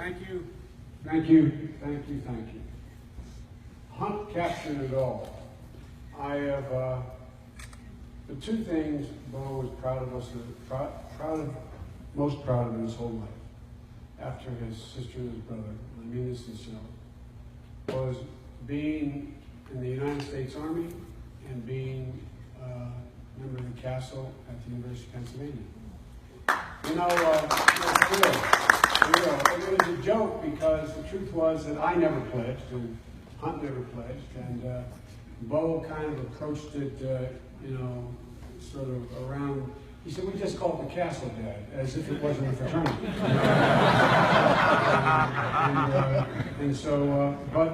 Thank you. Thank you. Thank you. Thank you. Hunt captured it all. I have the two things Beau was proud of us, most proud of in his whole life, after his sister and his brother, I mean this sincerely, was being in the United States Army and being a member of the castle at the University of Pennsylvania. You know, it was a joke because the truth was that I never pledged and Hunt never pledged, and Beau kind of approached it, sort of around. He said, "We just call it the castle, Dad," as if it wasn't a fraternity. But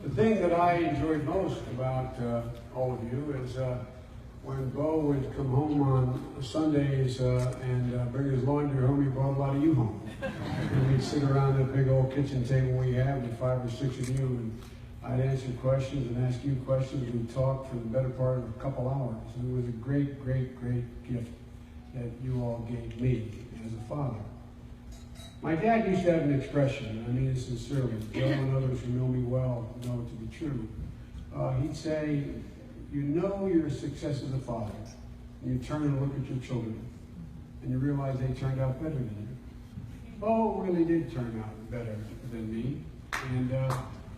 the thing that I enjoyed most about all of you is when Beau would come home on Sundays and bring his laundry home, he brought a lot of you home. And we'd sit around that big old kitchen table we have with 5 or 6 of you, and I'd answer questions and ask you questions. We'd talk for the better part of a couple hours. And it was a great, great, great gift that you all gave me as a father. My dad used to have an expression, I mean it sincerely, Joe and others who know me well know it to be true. He'd say, you know you're a success as a father, and you turn and look at your children, and you realize they turned out better than you. Beau really did turn out better than me, and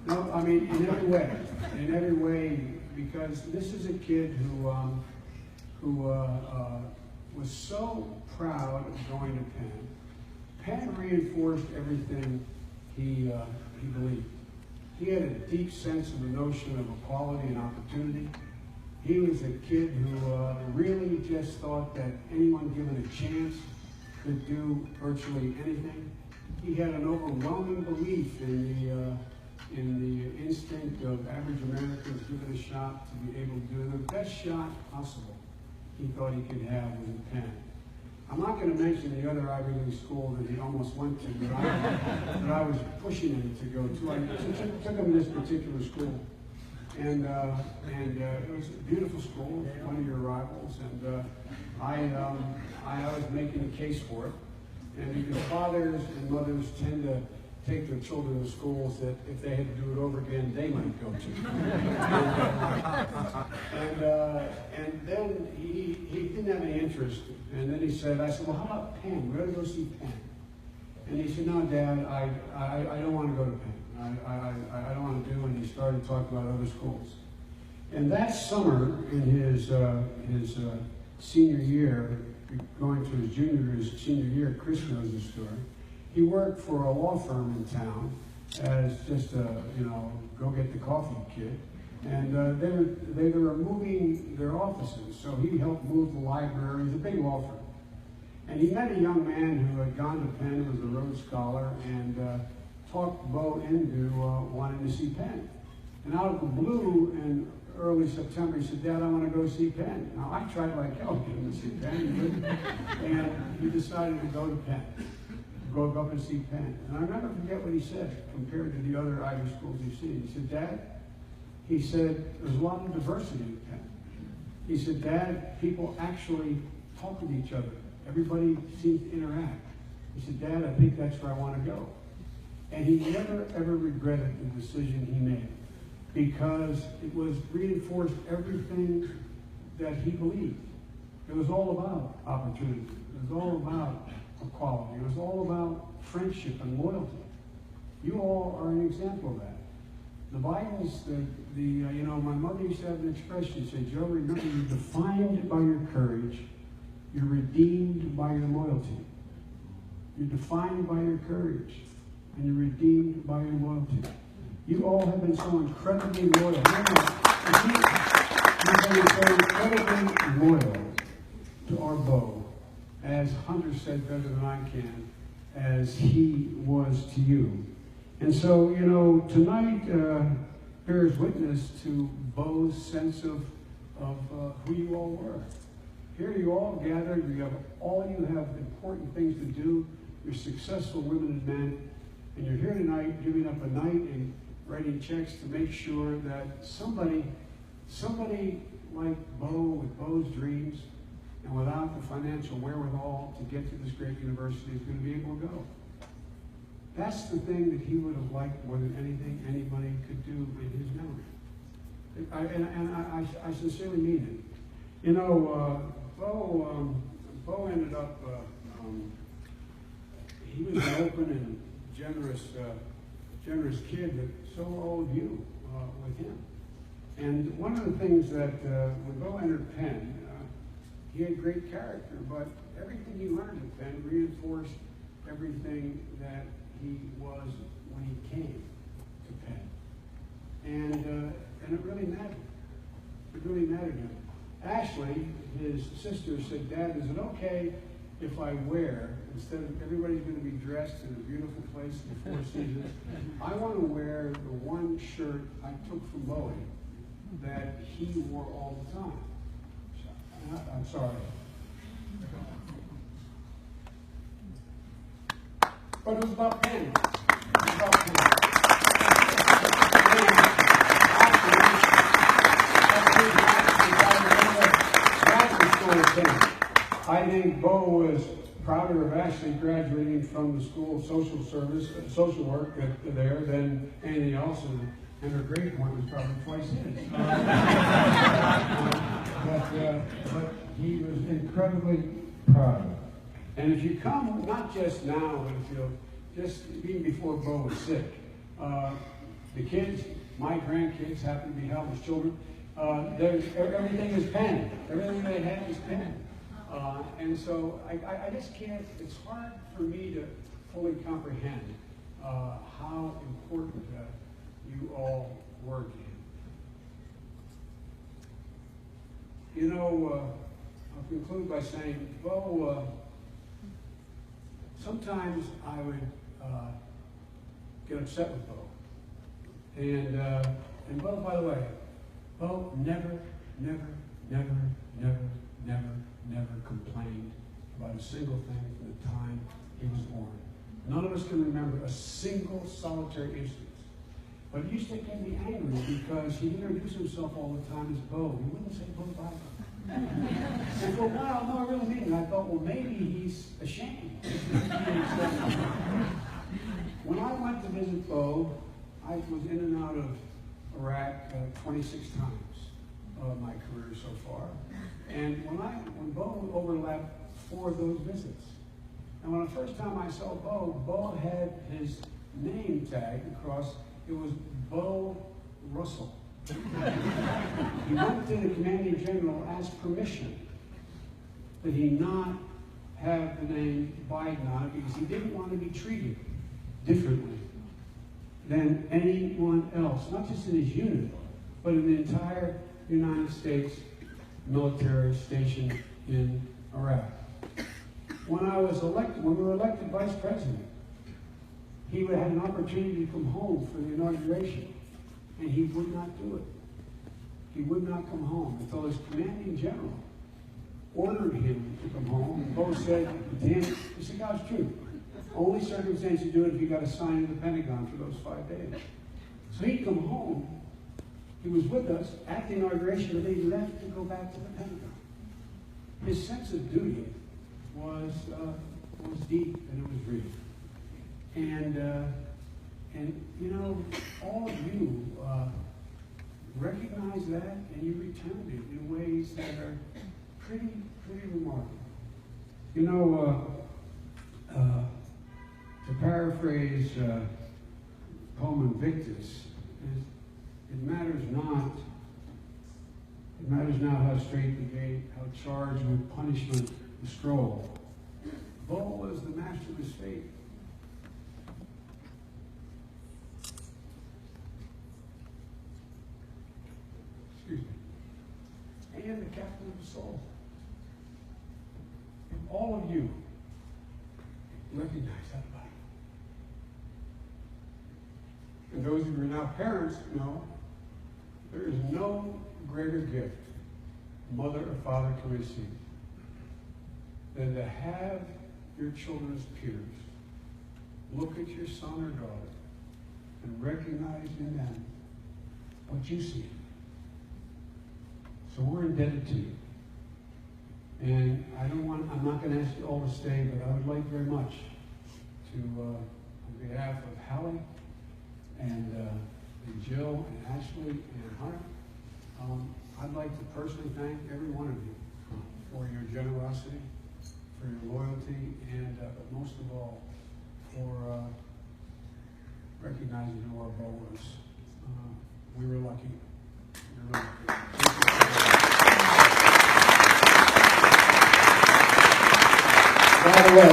no, I mean in every way, because this is a kid who was so proud of going to Penn. Penn reinforced everything he believed. He had a deep sense of the notion of equality and opportunity. He was a kid who really just thought that anyone given a chance could do virtually anything. He had an overwhelming belief in the instinct of average Americans given a shot to be able to do the best shot possible. He thought he could have was in Penn. I'm not going to mention the other Ivy League school that he almost went to, that I was pushing him to go to. I took him to this particular school, and it was a beautiful school, one of your rivals, and I was making a case for it. And because fathers and mothers tend to take their children to schools that if they had to do it over again, they might go to. And then he didn't have any interest. And then I said, well, how about Penn? We ought to go see Penn. And he said, no, Dad, I don't want to go to Penn. I don't want to do it. And he started talking about other schools. And that summer, in his senior year, going to his senior year, Chris knows the story. He worked for a law firm in town as just a, go get the coffee kid. And they were moving their offices, so he helped move the library. It was a big law firm. And he met a young man who had gone to Penn, was a Rhodes Scholar, and talked Beau into wanting to see Penn. And out of the blue in early September, he said, Dad, I want to go see Penn. Now, I tried like hell to get him to see Penn, and he decided to go to Penn. Go up and see Penn. And I'll never forget what he said compared to the other Ivy schools you've seen. He said, Dad, there's a lot of diversity in Penn. He said, Dad, people actually talk with each other. Everybody seems to interact. He said, Dad, I think that's where I want to go. And he never, ever regretted the decision he made because it was reinforced everything that he believed. It was all about opportunity. It was all about equality. It was all about friendship and loyalty. You all are an example of that. The Bidens, my mother used to have an expression. She said, Joe, remember, you're defined by your courage. You're redeemed by your loyalty. You're defined by your courage. And you're redeemed by your loyalty. You all have been so incredibly loyal. You've been so incredibly loyal to our Beau, as Hunter said better than I can, as he was to you. And so, tonight bears witness to Beau's sense of who you all were. Here you all gathered, you have important things to do, you're successful women and men, and you're here tonight giving up a night and writing checks to make sure that somebody like Beau with Beau's dreams and without the financial wherewithal to get to this great university is going to be able to go. That's the thing that he would have liked more than anything anybody could do in his memory. I sincerely mean it. You know, Beau ended up, he was an open and generous kid, but so were all of you with him. And one of the things that when Beau entered Penn, he had great character, but everything he learned at Penn reinforced everything that he was when he came to Penn. And it really mattered. It really mattered to him. Ashley, his sister, said, "Dad, is it okay if I wear, instead of everybody's going to be dressed in a beautiful place in the Four Seasons, I want to wear the one shirt I took from Bowie that he wore all the time." I'm sorry. But it was about Penn. It was about Penn. I think Beau was prouder of Ashley graduating from the School of Social Work there than anything else, and her grade point was probably twice his. But he was incredibly proud of it. And if you come, not just now, but if you just even before Beau was sick, the kids, my grandkids, happen to be Halbert's children. Everything is Penn. Everything they have is Penn. And so I just can't, it's hard for me to fully comprehend how important you all were to him. You know, I'll conclude by saying, Beau, sometimes I would get upset with Beau. And Beau, by the way, Beau never complained about a single thing from the time he was born. None of us can remember a single solitary instance. But it used to get me angry because he introduced himself all the time as Beau. He wouldn't say Beau Biden. And for a while, no, I really mean it. I thought, well, maybe he's ashamed. When I went to visit Beau, I was in and out of Iraq 26 times of my career so far. And when Beau overlapped 4 of those visits. And when the first time I saw Beau had his name tag across, it was Beau Russell. He went to the commanding general, asked permission that he not have the name Biden on it because he didn't want to be treated differently than anyone else, not just in his unit, but in the entire United States military station in Iraq. When we were elected vice president, he would have an opportunity to come home for the inauguration, and he would not do it. He would not come home until his commanding general ordered him to come home, and Beau said to him, "It's the God's truth. Only circumstance you do it if you got to sign in the Pentagon for those 5 days." So he'd come home. He was with us at the inauguration, but then he left to go back to the Pentagon. His sense of duty was deep and it was real. And you know, all of you recognize that and you returned it in ways that are pretty remarkable. You know, to paraphrase poem Invictus, it matters not how straight the gate, how charged with punishment the stroll. Beau was the master of his fate. Excuse me. And the captain of the soul. And all of you recognize that about him. And those of you who are now parents know there is no greater gift mother or father can receive than to have your children's peers look at your son or daughter and recognize in them what you see. So we're indebted to you. And I'm not going to ask you all to stay, but I would like very much to on behalf of Hallie and Jill and Ashley and Hunter, I'd like to personally thank every one of you for your generosity, for your loyalty, and but most of all, for recognizing who our Beau was. We were lucky. We were lucky. By the way,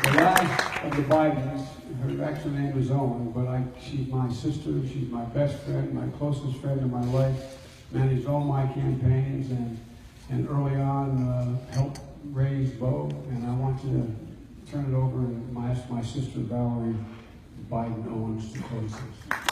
the last of the Bidens, her actual name is Owen, but she's my sister, she's my best friend, my closest friend in my life, managed all my campaigns, and early on helped raise Beau, and I want to turn it over and ask my sister Valerie Biden Owens to close this.